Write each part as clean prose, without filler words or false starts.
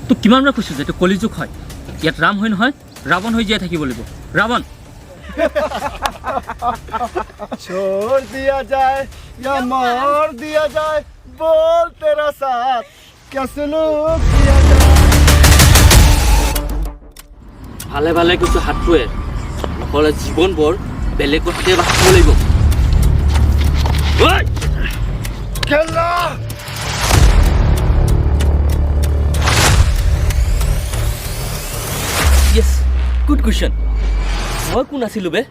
তোক কিমানবাৰ কৈছোঁ যে এইটো কলিযুগ হয়, ইয়াত ৰাম হয় নহয় ৰাৱণ হৈ জীয়াই থাকিব লাগিব। ৰাৱণ छोड़ दिया जाए या मार दिया जाए, बोल तेरा साथ क्या सुलूक किया जाए। ভালে ভালে কৈছোঁ হাতটোৱে, নহ'লে জীৱনবোৰ বেলেগৰ হাতে ৰাখিব লাগিব। खेलना য়েছ, গুড কুৱেশ্যন। মই কোন আছিলোঁ বে?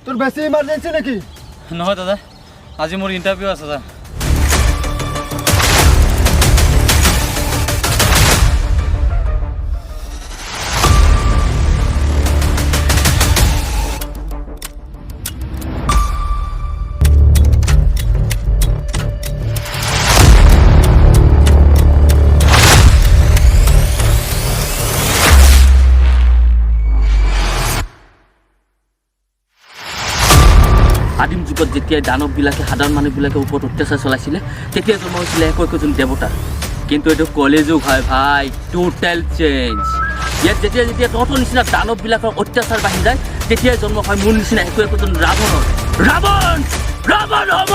তোৰ বেশি ইমাৰ্জেন্সি নাকি? নহয় দাদা, আজি মোৰ ইণ্টাৰভিউ আছে দাদা। আদিম যুগত যেতিয়া দানৱবিলাকে সাধাৰণ মানুহবিলাকৰ ওপৰত অত্যাচাৰ চলাইছিলে তেতিয়া জন্ম হৈছিলে একোজন দেৱতা। কিন্তু এইটো কলিযুগ হয় ভাই, টোটেল চেঞ্জ। ইয়াত যেতিয়া যেতিয়া তহঁতৰ নিচিনা দানৱবিলাকৰ অত্যাচাৰ বাঢ়ি যায় তেতিয়াই জন্ম হয় মোৰ নিচিনা একোজন ৰাৱণৰ। ৰাৱণ ৰাৱণ হ'ব।